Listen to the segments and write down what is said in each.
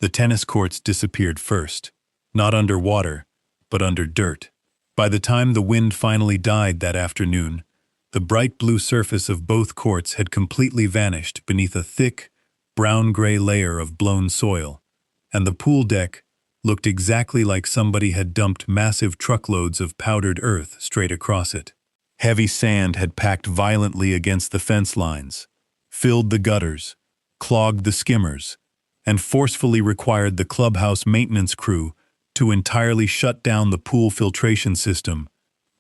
The tennis courts disappeared first, not under water, but under dirt. By the time the wind finally died that afternoon, the bright blue surface of both courts had completely vanished beneath a thick, brown-gray layer of blown soil, and the pool deck looked exactly like somebody had dumped massive truckloads of powdered earth straight across it. Heavy sand had packed violently against the fence lines, filled the gutters, clogged the skimmers, and forcefully required the clubhouse maintenance crew to entirely shut down the pool filtration system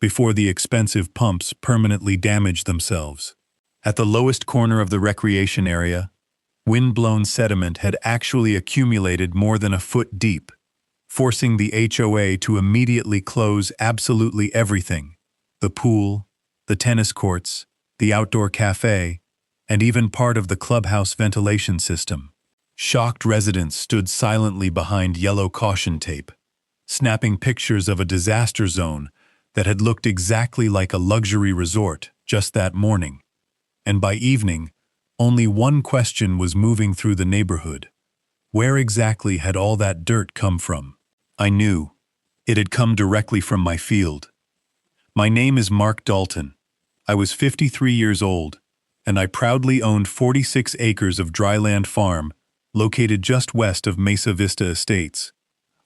before the expensive pumps permanently damaged themselves. At the lowest corner of the recreation area, wind-blown sediment had actually accumulated more than a foot deep, forcing the HOA to immediately close absolutely everything: the pool, the tennis courts, the outdoor cafe, and even part of the clubhouse ventilation system. Shocked residents stood silently behind yellow caution tape, snapping pictures of a disaster zone that had looked exactly like a luxury resort just that morning. And by evening, only one question was moving through the neighborhood: where exactly had all that dirt come from? I knew. It had come directly from my field. My name is Mark Dalton. I was 53 years old, and I proudly owned 46 acres of dryland farm located just west of Mesa Vista Estates,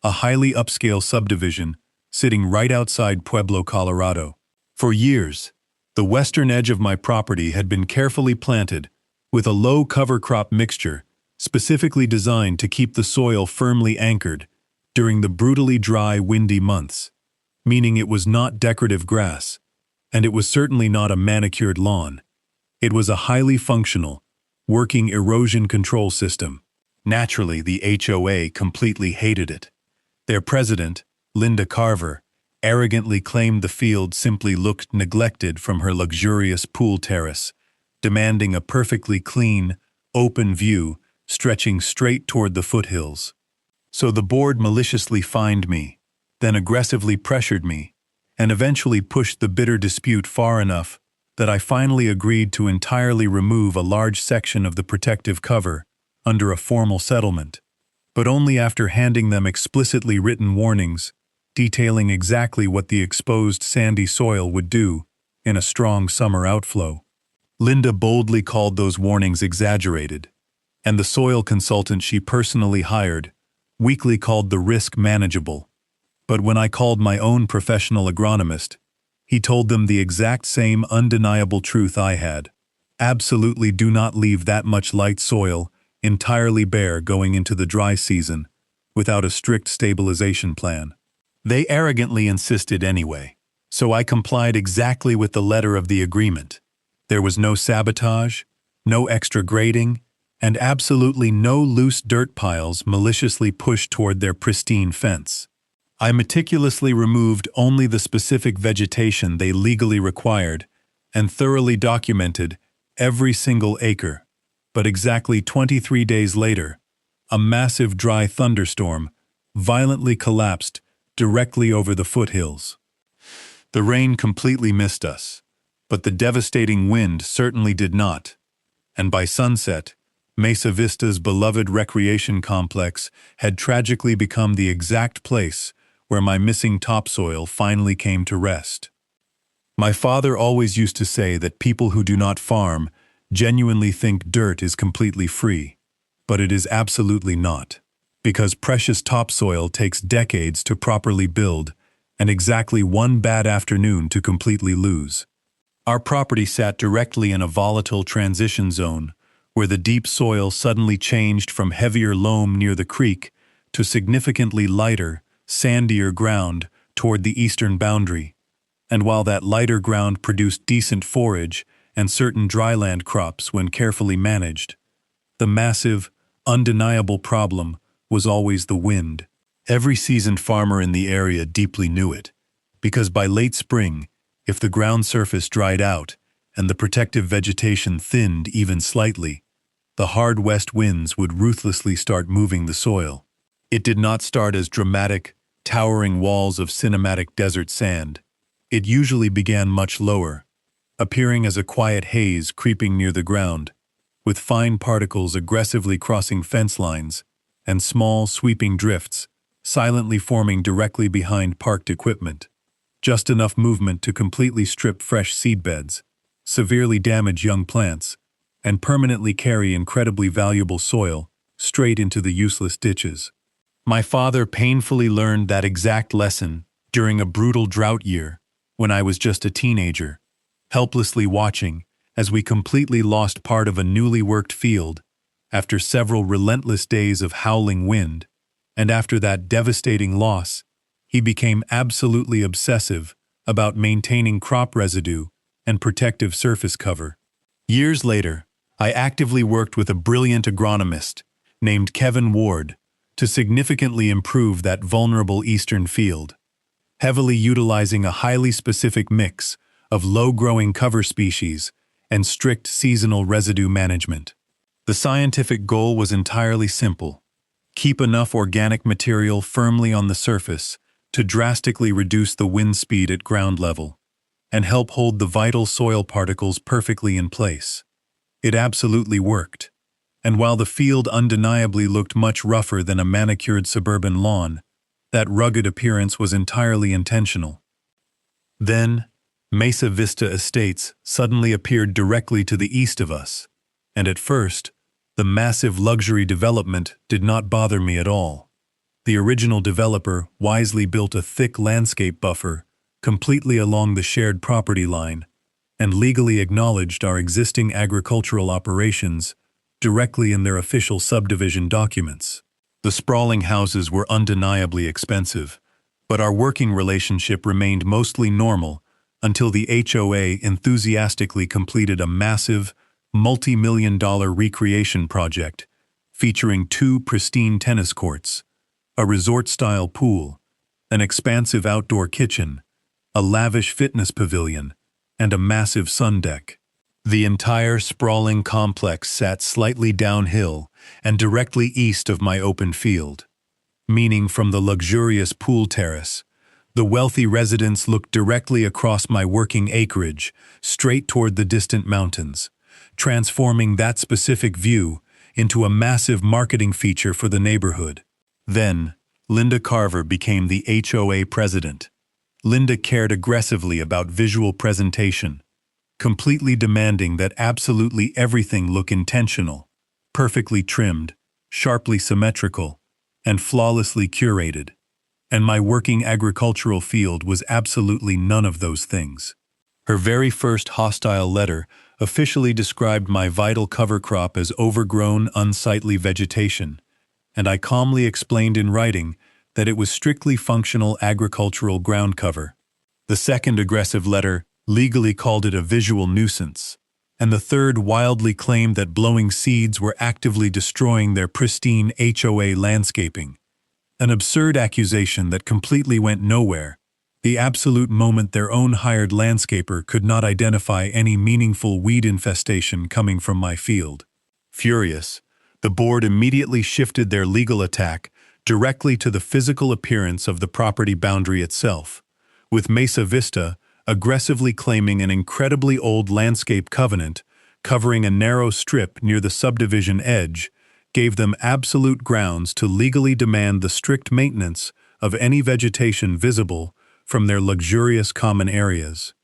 a highly upscale subdivision sitting right outside Pueblo, Colorado. For years, the western edge of my property had been carefully planted with a low cover crop mixture specifically designed to keep the soil firmly anchored during the brutally dry, windy months, meaning it was not decorative grass, and it was certainly not a manicured lawn. It was a highly functional, working erosion control system. Naturally, the HOA completely hated it. Their president, Linda Carver, arrogantly claimed the field simply looked neglected from her luxurious pool terrace, demanding a perfectly clean, open view stretching straight toward the foothills. So the board maliciously fined me, then aggressively pressured me, and eventually pushed the bitter dispute far enough that I finally agreed to entirely remove a large section of the protective cover under a formal settlement, but only after handing them explicitly written warnings detailing exactly what the exposed sandy soil would do in a strong summer outflow. Linda boldly called those warnings exaggerated, and the soil consultant she personally hired weakly called the risk manageable. But when I called my own professional agronomist, he told them the exact same undeniable truth I had. Absolutely do not leave that much light soil entirely bare going into the dry season without a strict stabilization plan. They arrogantly insisted anyway, so I complied exactly with the letter of the agreement. There was no sabotage, no extra grading, and absolutely no loose dirt piles maliciously pushed toward their pristine fence. I meticulously removed only the specific vegetation they legally required and thoroughly documented every single acre. But exactly 23 days later, a massive dry thunderstorm violently collapsed directly over the foothills. The rain completely missed us, but the devastating wind certainly did not, and by sunset, Mesa Vista's beloved recreation complex had tragically become the exact place where my missing topsoil finally came to rest. My father always used to say that people who do not farm genuinely think dirt is completely free, but it is absolutely not, because precious topsoil takes decades to properly build and exactly one bad afternoon to completely lose. Our property sat directly in a volatile transition zone where the deep soil suddenly changed from heavier loam near the creek to significantly lighter, sandier ground toward the eastern boundary. And while that lighter ground produced decent forage and certain dryland crops when carefully managed, the massive, undeniable problem was always the wind. Every seasoned farmer in the area deeply knew it, because by late spring, if the ground surface dried out and the protective vegetation thinned even slightly, the hard west winds would ruthlessly start moving the soil. It did not start as dramatic, towering walls of cinematic desert sand. It usually began much lower, appearing as a quiet haze creeping near the ground, with fine particles aggressively crossing fence lines and small, sweeping drifts, silently forming directly behind parked equipment. Just enough movement to completely strip fresh seedbeds, severely damage young plants, and permanently carry incredibly valuable soil straight into the useless ditches. My father painfully learned that exact lesson during a brutal drought year when I was just a teenager, helplessly watching as we completely lost part of a newly worked field after several relentless days of howling wind, and after that devastating loss, he became absolutely obsessive about maintaining crop residue and protective surface cover. Years later, I actively worked with a brilliant agronomist named Kevin Ward to significantly improve that vulnerable eastern field, heavily utilizing a highly specific mix of low-growing cover species and strict seasonal residue management. The scientific goal was entirely simple: keep enough organic material firmly on the surface to drastically reduce the wind speed at ground level and help hold the vital soil particles perfectly in place. It absolutely worked, and while the field undeniably looked much rougher than a manicured suburban lawn, that rugged appearance was entirely intentional. Then, Mesa Vista Estates suddenly appeared directly to the east of us, and at first, the massive luxury development did not bother me at all. The original developer wisely built a thick landscape buffer completely along the shared property line and legally acknowledged our existing agricultural operations directly in their official subdivision documents. The sprawling houses were undeniably expensive, but our working relationship remained mostly normal until the HOA enthusiastically completed a massive, multi-million-dollar recreation project featuring 2 pristine tennis courts, a resort-style pool, an expansive outdoor kitchen, a lavish fitness pavilion, and a massive sun deck. The entire sprawling complex sat slightly downhill and directly east of my open field, meaning from the luxurious pool terrace, the wealthy residents looked directly across my working acreage, straight toward the distant mountains, transforming that specific view into a massive marketing feature for the neighborhood. Then, Linda Carver became the HOA president. Linda cared aggressively about visual presentation, completely demanding that absolutely everything look intentional, perfectly trimmed, sharply symmetrical, and flawlessly curated. And my working agricultural field was absolutely none of those things. Her very first hostile letter officially described my vital cover crop as overgrown, unsightly vegetation, and I calmly explained in writing that it was strictly functional agricultural ground cover. The second aggressive letter legally called it a visual nuisance, and the third wildly claimed that blowing seeds were actively destroying their pristine HOA landscaping. An absurd accusation that completely went nowhere, the absolute moment their own hired landscaper could not identify any meaningful weed infestation coming from my field. Furious, the board immediately shifted their legal attack directly to the physical appearance of the property boundary itself, with Mesa Vista aggressively claiming an incredibly old landscape covenant covering a narrow strip near the subdivision edge gave them absolute grounds to legally demand the strict maintenance of any vegetation visible from their luxurious common areas.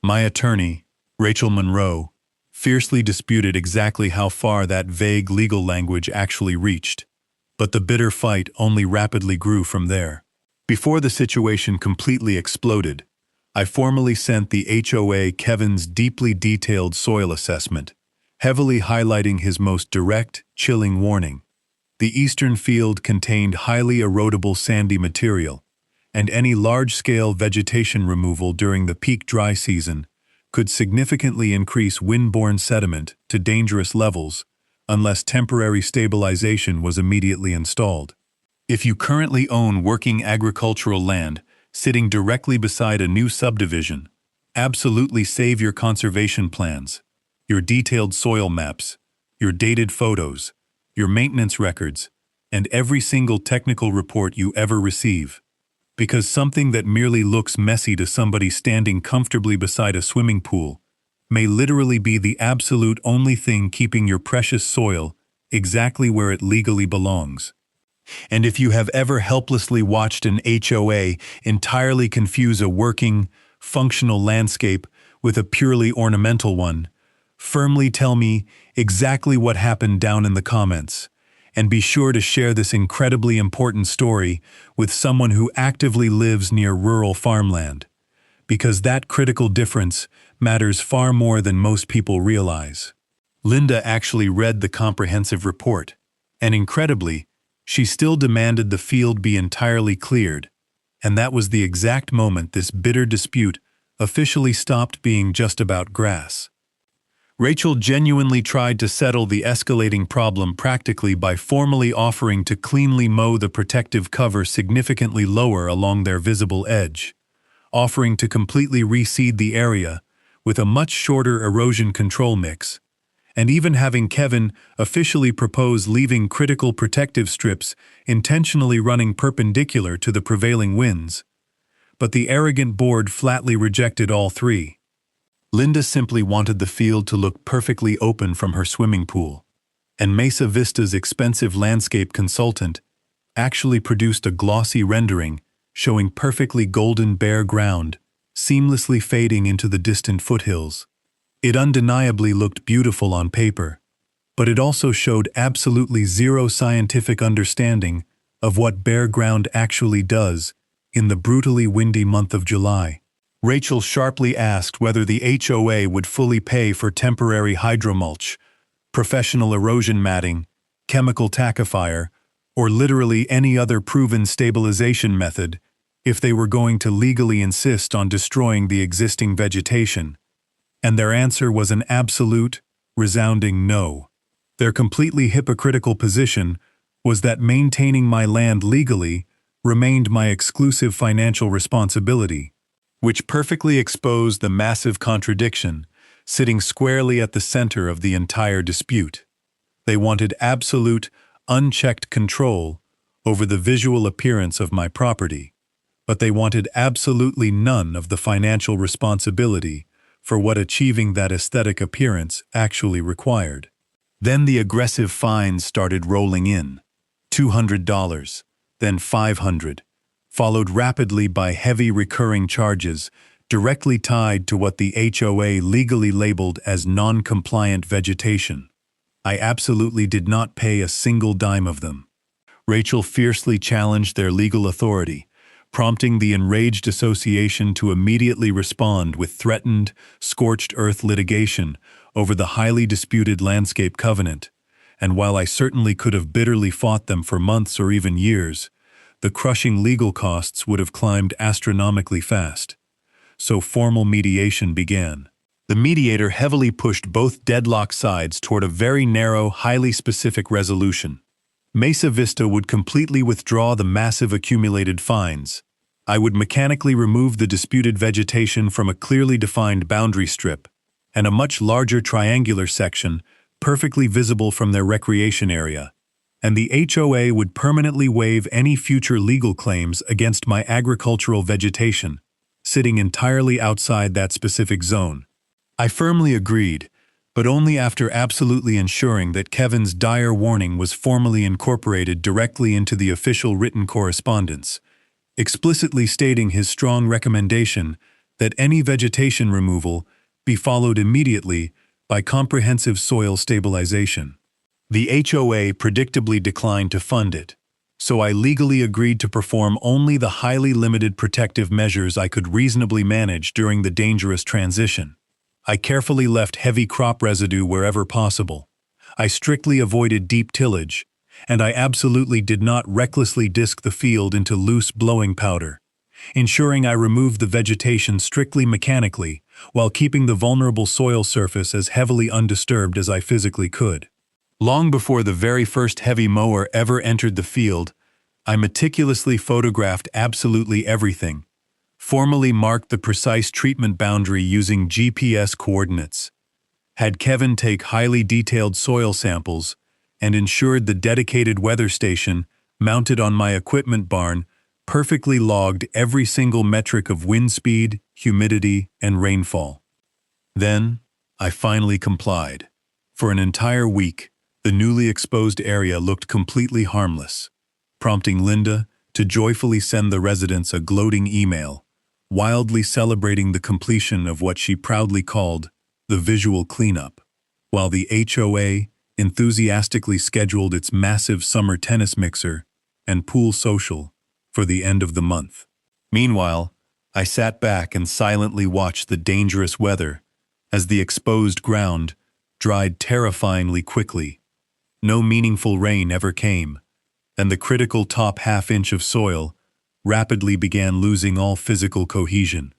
My attorney, Rachel Monroe, fiercely disputed exactly how far that vague legal language actually reached, but the bitter fight only rapidly grew from there. Before the situation completely exploded, I formally sent the HOA Kevin's deeply detailed soil assessment, heavily highlighting his most direct, chilling warning. The eastern field contained highly erodible sandy material, and any large-scale vegetation removal during the peak dry season could significantly increase wind-borne sediment to dangerous levels unless temporary stabilization was immediately installed. If you currently own working agricultural land sitting directly beside a new subdivision, absolutely save your conservation plans, your detailed soil maps, your dated photos, your maintenance records, and every single technical report you ever receive. Because something that merely looks messy to somebody standing comfortably beside a swimming pool may literally be the absolute only thing keeping your precious soil exactly where it legally belongs. And if you have ever helplessly watched an HOA entirely confuse a working, functional landscape with a purely ornamental one, firmly tell me exactly what happened down in the comments. And be sure to share this incredibly important story with someone who actively lives near rural farmland, because that critical difference matters far more than most people realize. Linda actually read the comprehensive report, and incredibly, she still demanded the field be entirely cleared, and that was the exact moment this bitter dispute officially stopped being just about grass. Rachel genuinely tried to settle the escalating problem practically by formally offering to cleanly mow the protective cover significantly lower along their visible edge, offering to completely reseed the area with a much shorter erosion control mix, and even having Kevin officially propose leaving critical protective strips intentionally running perpendicular to the prevailing winds. But the arrogant board flatly rejected all three. Linda simply wanted the field to look perfectly open from her swimming pool, and Mesa Vista's expensive landscape consultant actually produced a glossy rendering showing perfectly golden bare ground, seamlessly fading into the distant foothills. It undeniably looked beautiful on paper, but it also showed absolutely zero scientific understanding of what bare ground actually does in the brutally windy month of July. Rachel sharply asked whether the HOA would fully pay for temporary hydromulch, professional erosion matting, chemical tackifier, or literally any other proven stabilization method if they were going to legally insist on destroying the existing vegetation. And their answer was an absolute, resounding no. Their completely hypocritical position was that maintaining my land legally remained my exclusive financial responsibility, which perfectly exposed the massive contradiction sitting squarely at the center of the entire dispute. They wanted absolute, unchecked control over the visual appearance of my property, but they wanted absolutely none of the financial responsibility for what achieving that aesthetic appearance actually required. Then the aggressive fines started rolling in. $200, then $500, followed rapidly by heavy recurring charges directly tied to what the HOA legally labeled as non-compliant vegetation. I absolutely did not pay a single dime of them. Rachel fiercely challenged their legal authority, prompting the enraged association to immediately respond with threatened, scorched earth litigation over the highly disputed landscape covenant. And while I certainly could have bitterly fought them for months or even years, the crushing legal costs would have climbed astronomically fast. So formal mediation began. The mediator heavily pushed both deadlock sides toward a very narrow, highly specific resolution. Mesa Vista would completely withdraw the massive accumulated fines. I would mechanically remove the disputed vegetation from a clearly defined boundary strip, and a much larger triangular section, perfectly visible from their recreation area. And the HOA would permanently waive any future legal claims against my agricultural vegetation, sitting entirely outside that specific zone. I firmly agreed, but only after absolutely ensuring that Kevin's dire warning was formally incorporated directly into the official written correspondence, explicitly stating his strong recommendation that any vegetation removal be followed immediately by comprehensive soil stabilization. The HOA predictably declined to fund it, so I legally agreed to perform only the highly limited protective measures I could reasonably manage during the dangerous transition. I carefully left heavy crop residue wherever possible. I strictly avoided deep tillage, and I absolutely did not recklessly disc the field into loose blowing powder, ensuring I removed the vegetation strictly mechanically while keeping the vulnerable soil surface as heavily undisturbed as I physically could. Long before the very first heavy mower ever entered the field, I meticulously photographed absolutely everything, formally marked the precise treatment boundary using GPS coordinates, had Kevin take highly detailed soil samples, and ensured the dedicated weather station, mounted on my equipment barn, perfectly logged every single metric of wind speed, humidity, and rainfall. Then, I finally complied. For an entire week, the newly exposed area looked completely harmless. prompting Linda to joyfully send the residents a gloating email, wildly celebrating the completion of what she proudly called the visual cleanup, while the HOA enthusiastically scheduled its massive summer tennis mixer and pool social for the end of the month. Meanwhile, I sat back and silently watched the dangerous weather as the exposed ground dried terrifyingly quickly. No meaningful rain ever came, and the critical top half-inch of soil rapidly began losing all physical cohesion.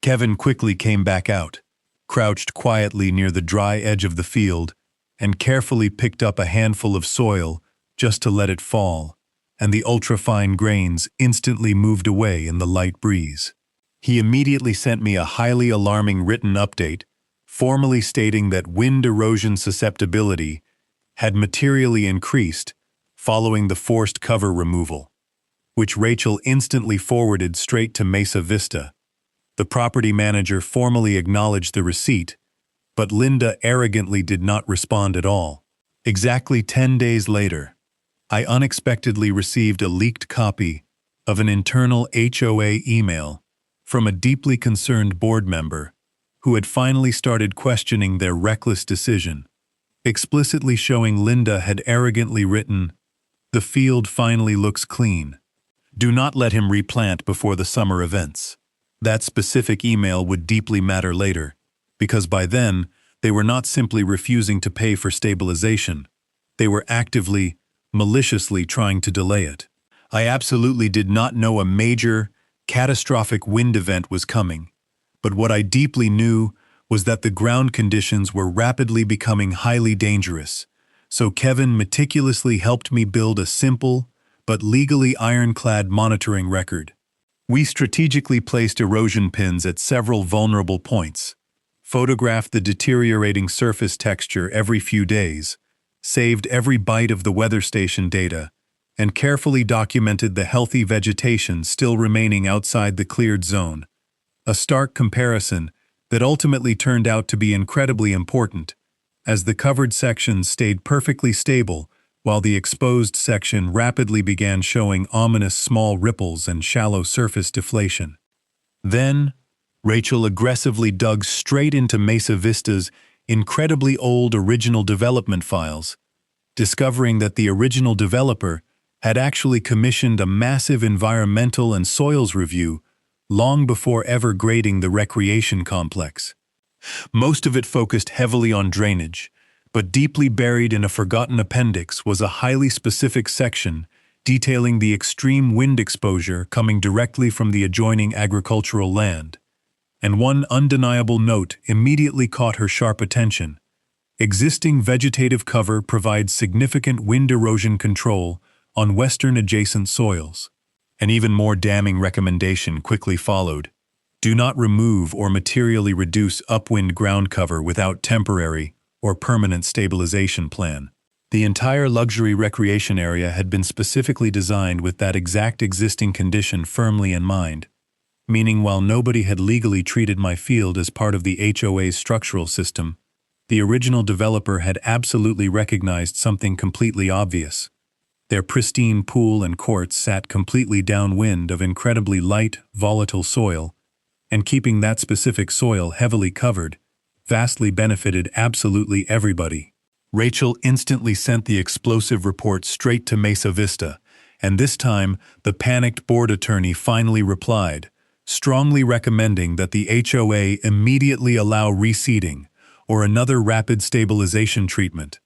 Kevin quickly came back out, crouched quietly near the dry edge of the field, and carefully picked up a handful of soil just to let it fall, and the ultrafine grains instantly moved away in the light breeze. He immediately sent me a highly alarming written update, formally stating that wind erosion susceptibility had materially increased following the forced cover removal, which Rachel instantly forwarded straight to Mesa Vista. The property manager formally acknowledged the receipt, but Linda arrogantly did not respond at all. Exactly 10 days later, I unexpectedly received a leaked copy of an internal HOA email from a deeply concerned board member who had finally started questioning their reckless decision, explicitly showing Linda had arrogantly written, "The field finally looks clean. Do not let him replant before the summer events." That specific email would deeply matter later, because by then, they were not simply refusing to pay for stabilization. They were actively, maliciously trying to delay it. I absolutely did not know a major, catastrophic wind event was coming, but what I deeply knew was that the ground conditions were rapidly becoming highly dangerous, so Kevin meticulously helped me build a simple, but legally ironclad monitoring record. We strategically placed erosion pins at several vulnerable points, photographed the deteriorating surface texture every few days, saved every byte of the weather station data, and carefully documented the healthy vegetation still remaining outside the cleared zone. A stark comparison that ultimately turned out to be incredibly important, as the covered sections stayed perfectly stable while the exposed section rapidly began showing ominous small ripples and shallow surface deflation. Then, Rachel aggressively dug straight into Mesa Vista's incredibly old original development files, discovering that the original developer had actually commissioned a massive environmental and soils review long before ever grading the recreation complex. Most of it focused heavily on drainage, but deeply buried in a forgotten appendix was a highly specific section detailing the extreme wind exposure coming directly from the adjoining agricultural land. And one undeniable note immediately caught her sharp attention. Existing vegetative cover provides significant wind erosion control on western adjacent soils. An even more damning recommendation quickly followed. Do not remove or materially reduce upwind ground cover without temporary or permanent stabilization plan. The entire luxury recreation area had been specifically designed with that exact existing condition firmly in mind, meaning while nobody had legally treated my field as part of the HOA's structural system, the original developer had absolutely recognized something completely obvious. Their pristine pool and courts sat completely downwind of incredibly light, volatile soil, and keeping that specific soil heavily covered vastly benefited absolutely everybody. Rachel instantly sent the explosive report straight to Mesa Vista, and this time the panicked board attorney finally replied, strongly recommending that the HOA immediately allow reseeding or another rapid stabilization treatment.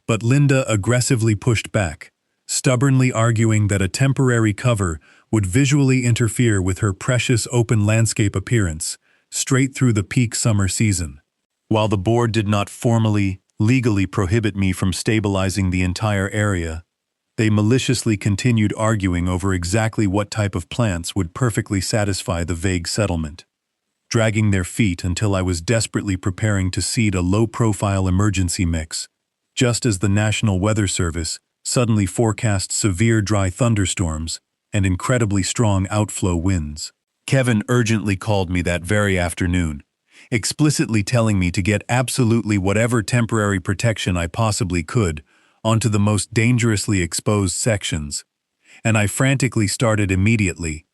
But Linda aggressively pushed back, stubbornly arguing that a temporary cover would visually interfere with her precious open landscape appearance straight through the peak summer season. While the board did not formally, legally prohibit me from stabilizing the entire area, they maliciously continued arguing over exactly what type of plants would perfectly satisfy the vague settlement, dragging their feet until I was desperately preparing to seed a low-profile emergency mix, just as the National Weather Service suddenly forecast severe dry thunderstorms and incredibly strong outflow winds. Kevin urgently called me that very afternoon, explicitly telling me to get absolutely whatever temporary protection I possibly could onto the most dangerously exposed sections, and I frantically started immediately.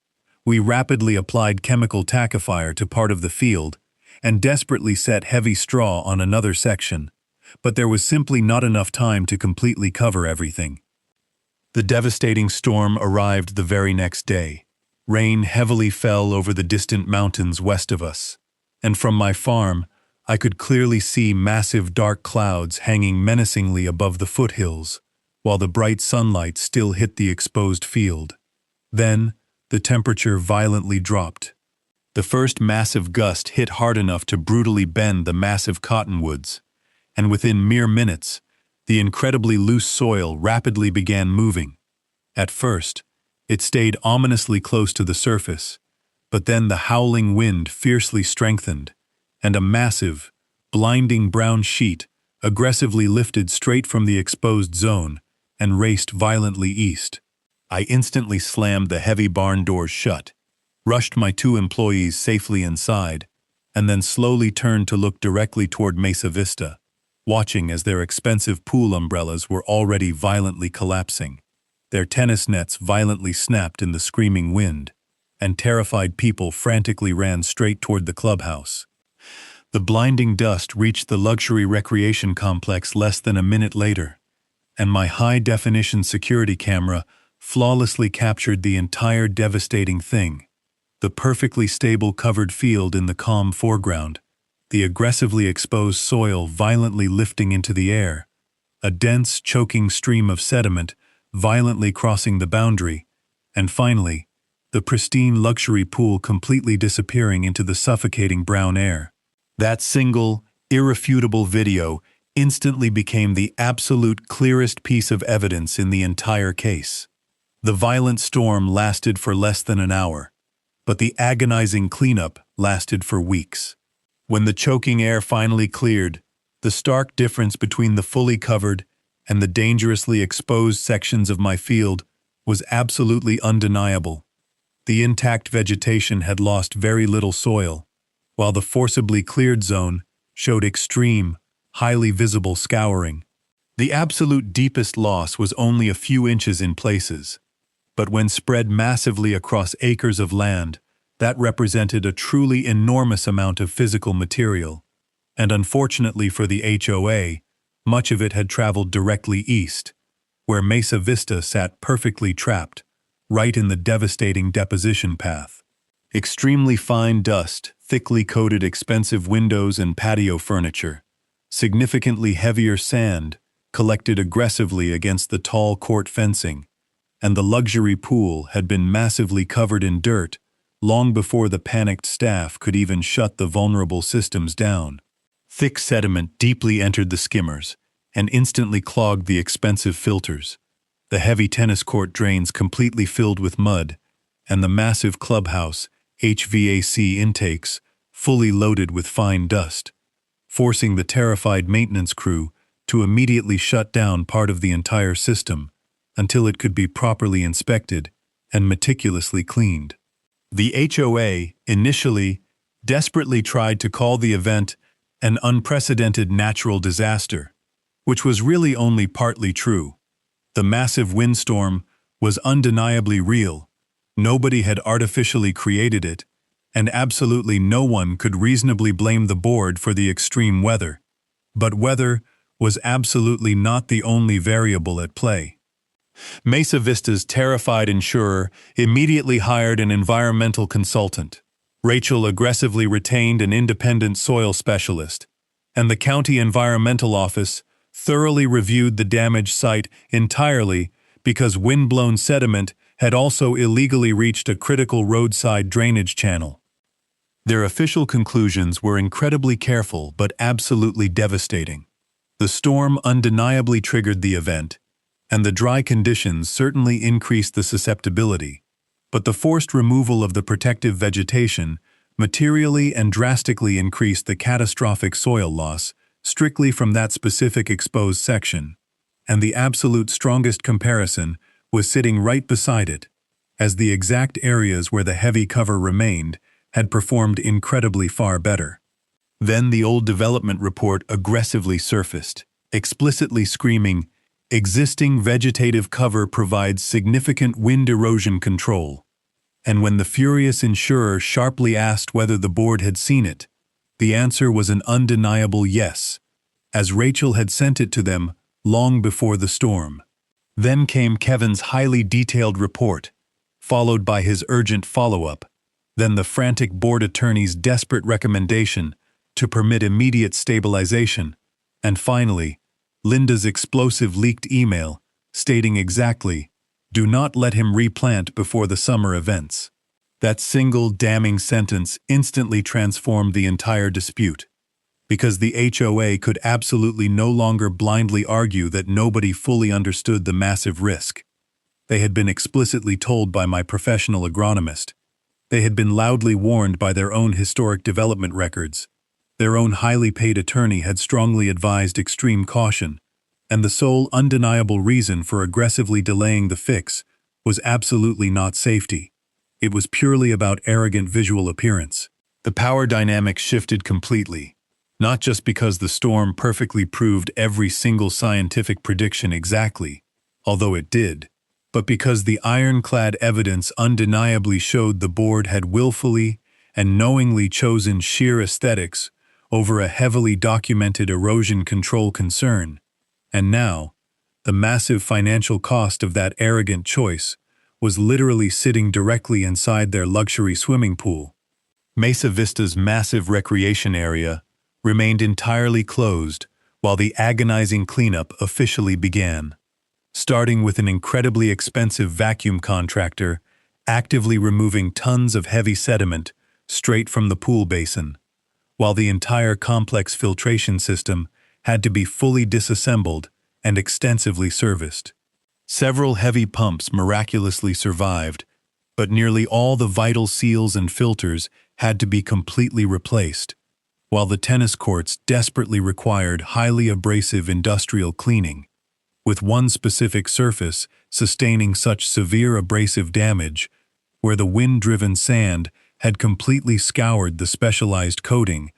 We rapidly applied chemical tackifier to part of the field and desperately set heavy straw on another section, but there was simply not enough time to completely cover everything. The devastating storm arrived the very next day. Rain heavily fell over the distant mountains west of us, and from my farm, I could clearly see massive dark clouds hanging menacingly above the foothills, while the bright sunlight still hit the exposed field. Then, the temperature violently dropped. The first massive gust hit hard enough to brutally bend the massive cottonwoods, and within mere minutes, the incredibly loose soil rapidly began moving. At first, it stayed ominously close to the surface, but then the howling wind fiercely strengthened, and a massive, blinding brown sheet aggressively lifted straight from the exposed zone and raced violently east. I instantly slammed the heavy barn doors shut, rushed my 2 employees safely inside, and then slowly turned to look directly toward Mesa Vista, watching as their expensive pool umbrellas were already violently collapsing. Their tennis nets violently snapped in the screaming wind, and terrified people frantically ran straight toward the clubhouse. The blinding dust reached the luxury recreation complex less than a minute later, and my high-definition security camera flawlessly captured the entire devastating thing. The perfectly stable covered field in the calm foreground, the aggressively exposed soil violently lifting into the air, a dense, choking stream of sediment violently crossing the boundary, and finally, the pristine luxury pool completely disappearing into the suffocating brown air. That single, irrefutable video instantly became the absolute clearest piece of evidence in the entire case. The violent storm lasted for less than an hour, but the agonizing cleanup lasted for weeks. When the choking air finally cleared, the stark difference between the fully covered and the dangerously exposed sections of my field was absolutely undeniable. The intact vegetation had lost very little soil, while the forcibly cleared zone showed extreme, highly visible scouring. The absolute deepest loss was only a few inches in places, but when spread massively across acres of land, that represented a truly enormous amount of physical material, and unfortunately for the HOA, much of it had traveled directly east, where Mesa Vista sat perfectly trapped, right in the devastating deposition path. Extremely fine dust, thickly coated expensive windows and patio furniture, significantly heavier sand collected aggressively against the tall court fencing, and the luxury pool had been massively covered in dirt long before the panicked staff could even shut the vulnerable systems down. Thick sediment deeply entered the skimmers and instantly clogged the expensive filters. The heavy tennis court drains completely filled with mud, and the massive clubhouse HVAC intakes fully loaded with fine dust, forcing the terrified maintenance crew to immediately shut down part of the entire system until it could be properly inspected and meticulously cleaned. The HOA initially desperately tried to call the event an unprecedented natural disaster, which was really only partly true. The massive windstorm was undeniably real. Nobody had artificially created it, and absolutely no one could reasonably blame the board for the extreme weather. But weather was absolutely not the only variable at play. Mesa Vista's terrified insurer immediately hired an environmental consultant. Rachel aggressively retained an independent soil specialist, and the county environmental office thoroughly reviewed the damaged site entirely because wind-blown sediment had also illegally reached a critical roadside drainage channel. Their official conclusions were incredibly careful but absolutely devastating. The storm undeniably triggered the event, and the dry conditions certainly increased the susceptibility, but the forced removal of the protective vegetation materially and drastically increased the catastrophic soil loss strictly from that specific exposed section, and the absolute strongest comparison was sitting right beside it, as the exact areas where the heavy cover remained had performed incredibly far better. Then the old development report aggressively surfaced, explicitly screaming, Existing vegetative cover provides significant wind erosion control, and when the furious insurer sharply asked whether the board had seen it, the answer was an undeniable yes, as Rachel had sent it to them long before the storm. Then came Kevin's highly detailed report, followed by his urgent follow-up, then the frantic board attorney's desperate recommendation to permit immediate stabilization, and finally, Linda's explosive leaked email stating exactly, "Do not let him replant before the summer events." That single damning sentence instantly transformed the entire dispute, because the HOA could absolutely no longer blindly argue that nobody fully understood the massive risk. They had been explicitly told by my professional agronomist. They had been loudly warned by their own historic development records. Their own highly paid attorney had strongly advised extreme caution, and the sole undeniable reason for aggressively delaying the fix was absolutely not safety. It was purely about arrogant visual appearance. The power dynamic shifted completely, not just because the storm perfectly proved every single scientific prediction exactly, although it did, but because the ironclad evidence undeniably showed the board had willfully and knowingly chosen sheer aesthetics over a heavily documented erosion control concern, and now, the massive financial cost of that arrogant choice was literally sitting directly inside their luxury swimming pool. Mesa Vista's massive recreation area remained entirely closed while the agonizing cleanup officially began, starting with an incredibly expensive vacuum contractor actively removing tons of heavy sediment straight from the pool basin, while the entire complex filtration system had to be fully disassembled and extensively serviced. Several heavy pumps miraculously survived, but nearly all the vital seals and filters had to be completely replaced, while the tennis courts desperately required highly abrasive industrial cleaning, with one specific surface sustaining such severe abrasive damage where the wind-driven sand had completely scoured the specialized coating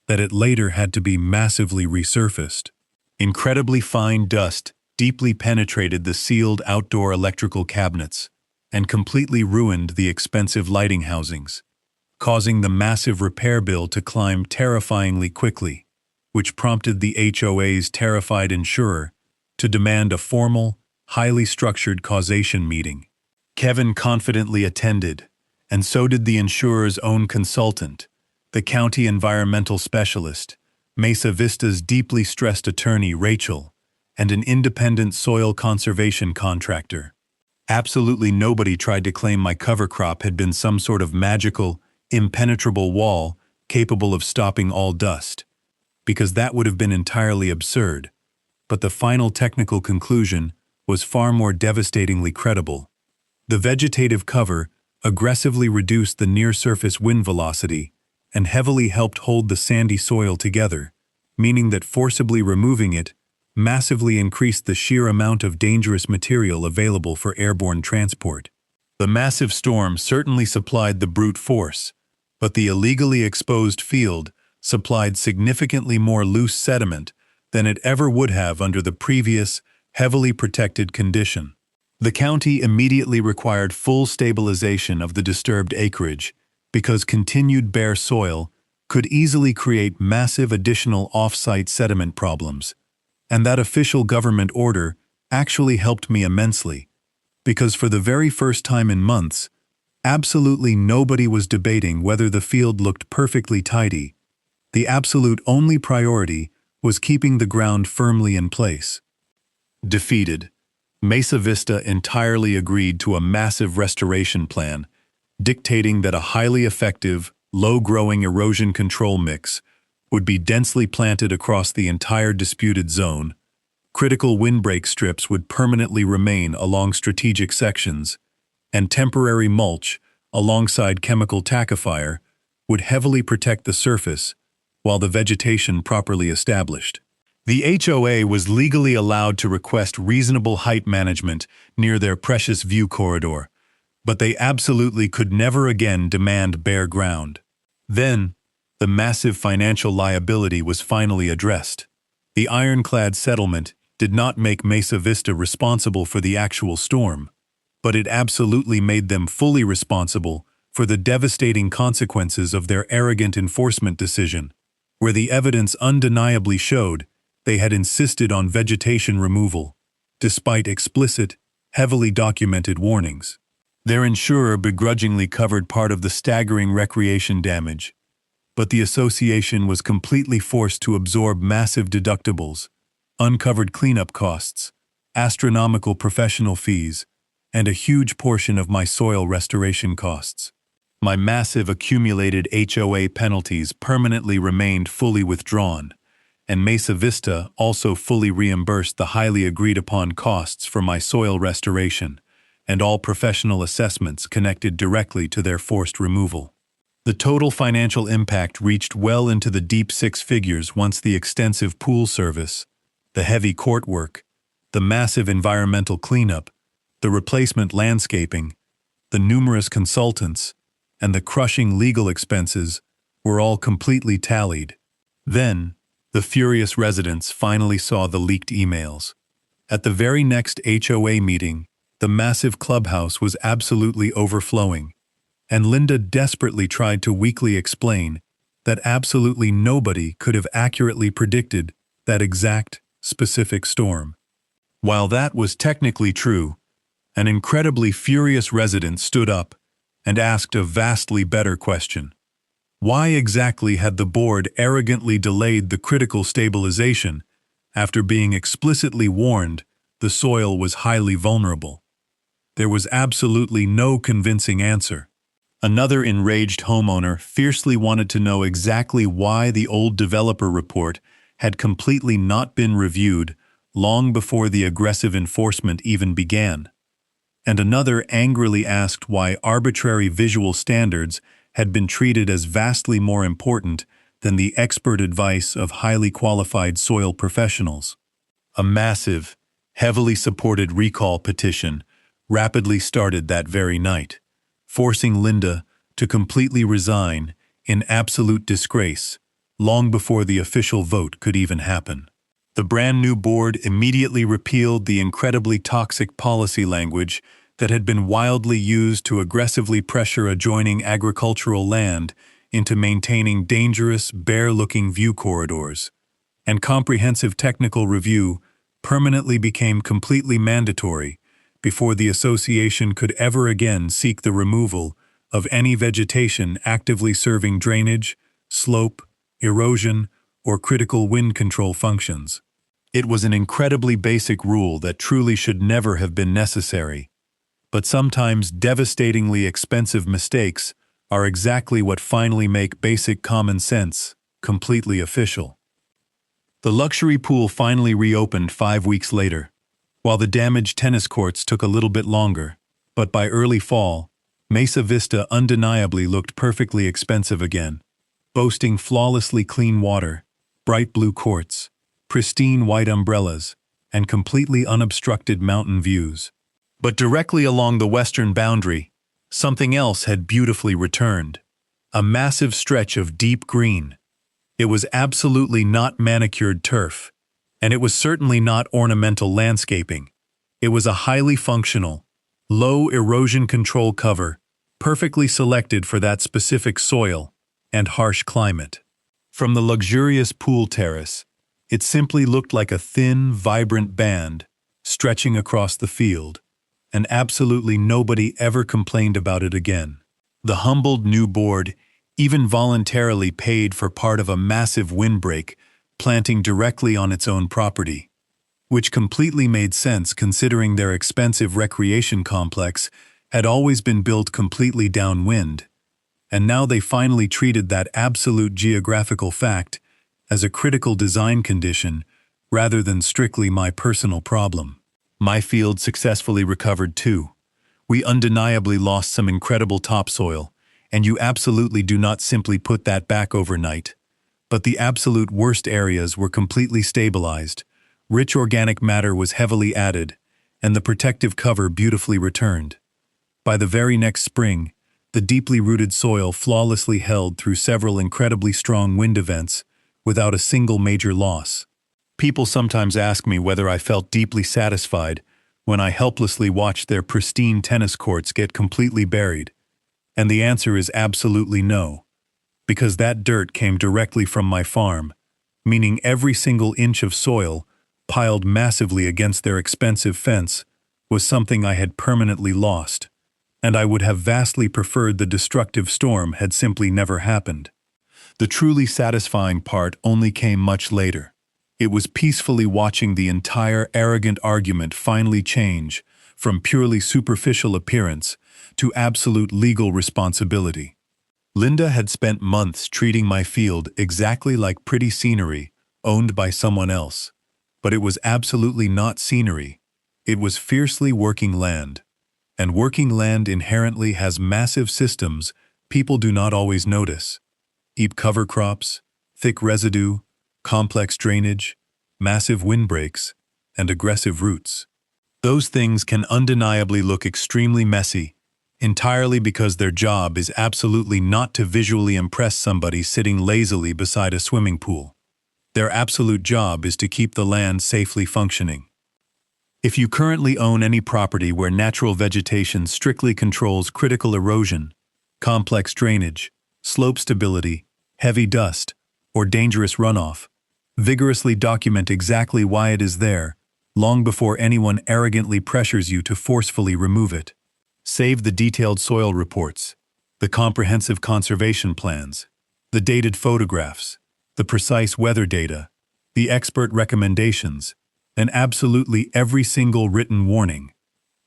that it later had to be massively resurfaced. Incredibly fine dust deeply penetrated the sealed outdoor electrical cabinets and completely ruined the expensive lighting housings, causing the massive repair bill to climb terrifyingly quickly, which prompted the HOA's terrified insurer to demand a formal, highly structured causation meeting. Kevin confidently attended, and so did the insurer's own consultant, the county environmental specialist, Mesa Vista's deeply stressed attorney Rachel, and an independent soil conservation contractor. Absolutely nobody tried to claim my cover crop had been some sort of magical, impenetrable wall capable of stopping all dust, because that would have been entirely absurd. But the final technical conclusion was far more devastatingly credible. The vegetative cover aggressively reduced the near-surface wind velocity and heavily helped hold the sandy soil together, meaning that forcibly removing it massively increased the sheer amount of dangerous material available for airborne transport. The massive storm certainly supplied the brute force, but the illegally exposed field supplied significantly more loose sediment than it ever would have under the previous, heavily protected condition. The county immediately required full stabilization of the disturbed acreage because continued bare soil could easily create massive additional off-site sediment problems, and that official government order actually helped me immensely, because for the very first time in months, absolutely nobody was debating whether the field looked perfectly tidy. The absolute only priority was keeping the ground firmly in place. Defeated, Mesa Vista entirely agreed to a massive restoration plan, dictating that a highly effective, low-growing erosion control mix would be densely planted across the entire disputed zone. Critical windbreak strips would permanently remain along strategic sections, and temporary mulch, alongside chemical tackifier, would heavily protect the surface while the vegetation properly established. The HOA was legally allowed to request reasonable height management near their precious view corridor, but they absolutely could never again demand bare ground. Then, the massive financial liability was finally addressed. The ironclad settlement did not make Mesa Vista responsible for the actual storm, but it absolutely made them fully responsible for the devastating consequences of their arrogant enforcement decision, where the evidence undeniably showed they had insisted on vegetation removal, despite explicit, heavily documented warnings. Their insurer begrudgingly covered part of the staggering recreation damage, but the association was completely forced to absorb massive deductibles, uncovered cleanup costs, astronomical professional fees, and a huge portion of my soil restoration costs. My massive accumulated HOA penalties permanently remained fully withdrawn, and Mesa Vista also fully reimbursed the highly agreed-upon costs for my soil restoration and all professional assessments connected directly to their forced removal. The total financial impact reached well into the deep six figures once the extensive pool service, the heavy court work, the massive environmental cleanup, the replacement landscaping, the numerous consultants, and the crushing legal expenses were all completely tallied. Then, the furious residents finally saw the leaked emails. At the very next HOA meeting, the massive clubhouse was absolutely overflowing, and Linda desperately tried to weakly explain that absolutely nobody could have accurately predicted that exact, specific storm. While that was technically true, an incredibly furious resident stood up and asked a vastly better question. Why exactly had the board arrogantly delayed the critical stabilization after being explicitly warned the soil was highly vulnerable? There was absolutely no convincing answer. Another enraged homeowner fiercely wanted to know exactly why the old developer report had completely not been reviewed long before the aggressive enforcement even began. And another angrily asked why arbitrary visual standards had been treated as vastly more important than the expert advice of highly qualified soil professionals. A massive, heavily supported recall petition rapidly started that very night, forcing Linda to completely resign in absolute disgrace long before the official vote could even happen. The brand new board immediately repealed the incredibly toxic policy language that had been wildly used to aggressively pressure adjoining agricultural land into maintaining dangerous, bare-looking view corridors, and comprehensive technical review permanently became completely mandatory before the association could ever again seek the removal of any vegetation actively serving drainage, slope, erosion, or critical wind control functions. It was an incredibly basic rule that truly should never have been necessary, but sometimes devastatingly expensive mistakes are exactly what finally make basic common sense completely official. The luxury pool finally reopened 5 weeks later, while the damaged tennis courts took a little bit longer, but by early fall, Mesa Vista undeniably looked perfectly expensive again, boasting flawlessly clean water, bright blue courts, pristine white umbrellas, and completely unobstructed mountain views. But directly along the western boundary, something else had beautifully returned. A massive stretch of deep green. It was absolutely not manicured turf, and it was certainly not ornamental landscaping. It was a highly functional, low erosion control cover, perfectly selected for that specific soil and harsh climate. From the luxurious pool terrace, it simply looked like a thin, vibrant band stretching across the field, and absolutely nobody ever complained about it again. The humbled new board even voluntarily paid for part of a massive windbreak planting directly on its own property, which completely made sense considering their expensive recreation complex had always been built completely downwind, and now they finally treated that absolute geographical fact as a critical design condition rather than strictly my personal problem. My field successfully recovered too. We undeniably lost some incredible topsoil, and you absolutely do not simply put that back overnight. But the absolute worst areas were completely stabilized, rich organic matter was heavily added, and the protective cover beautifully returned. By the very next spring, the deeply rooted soil flawlessly held through several incredibly strong wind events without a single major loss. People sometimes ask me whether I felt deeply satisfied when I helplessly watched their pristine tennis courts get completely buried. And the answer is absolutely no, because that dirt came directly from my farm, meaning every single inch of soil, piled massively against their expensive fence, was something I had permanently lost, and I would have vastly preferred the destructive storm had simply never happened. The truly satisfying part only came much later. It was peacefully watching the entire arrogant argument finally change from purely superficial appearance to absolute legal responsibility. Linda had spent months treating my field exactly like pretty scenery owned by someone else, but it was absolutely not scenery. It was fiercely working land. And working land inherently has massive systems people do not always notice. Deep cover crops, thick residue, complex drainage, massive windbreaks, and aggressive roots. Those things can undeniably look extremely messy, entirely because their job is absolutely not to visually impress somebody sitting lazily beside a swimming pool. Their absolute job is to keep the land safely functioning. If you currently own any property where natural vegetation strictly controls critical erosion, complex drainage, slope stability, heavy dust, or dangerous runoff, vigorously document exactly why it is there, long before anyone arrogantly pressures you to forcefully remove it. Save the detailed soil reports, the comprehensive conservation plans, the dated photographs, the precise weather data, the expert recommendations, and absolutely every single written warning.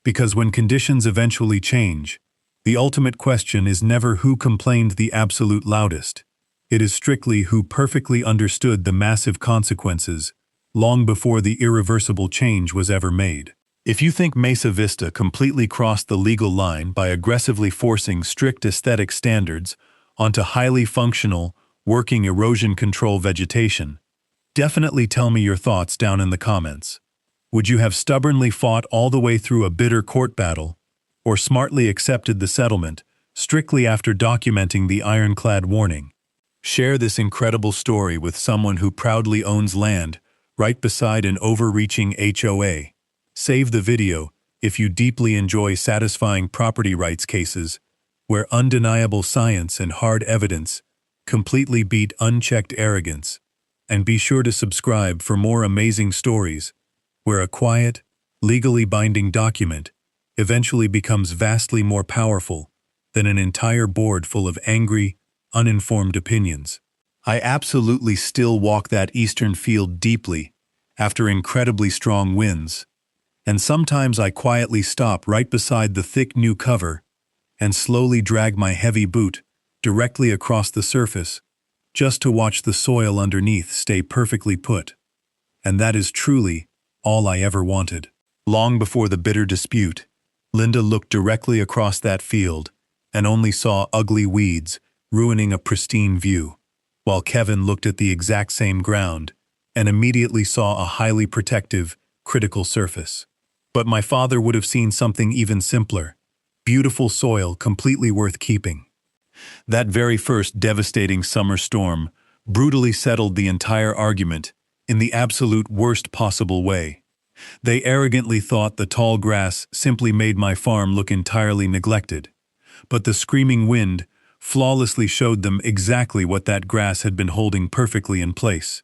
Because when conditions eventually change, the ultimate question is never who complained the absolute loudest. It is strictly who perfectly understood the massive consequences long before the irreversible change was ever made. If you think Mesa Vista completely crossed the legal line by aggressively forcing strict aesthetic standards onto highly functional, working erosion control vegetation, definitely tell me your thoughts down in the comments. Would you have stubbornly fought all the way through a bitter court battle, or smartly accepted the settlement strictly after documenting the ironclad warning? Share this incredible story with someone who proudly owns land right beside an overreaching HOA. Save the video if you deeply enjoy satisfying property rights cases where undeniable science and hard evidence completely beat unchecked arrogance. And be sure to subscribe for more amazing stories where a quiet, legally binding document eventually becomes vastly more powerful than an entire board full of angry, uninformed opinions. I absolutely still walk that eastern field deeply after incredibly strong winds, and sometimes I quietly stop right beside the thick new cover and slowly drag my heavy boot directly across the surface just to watch the soil underneath stay perfectly put. And that is truly all I ever wanted. Long before the bitter dispute, Linda looked directly across that field and only saw ugly weeds ruining a pristine view, while Kevin looked at the exact same ground and immediately saw a highly protective, critical surface. But my father would have seen something even simpler: beautiful soil completely worth keeping. That very first devastating summer storm brutally settled the entire argument in the absolute worst possible way. They arrogantly thought the tall grass simply made my farm look entirely neglected, but the screaming wind flawlessly showed them exactly what that grass had been holding perfectly in place.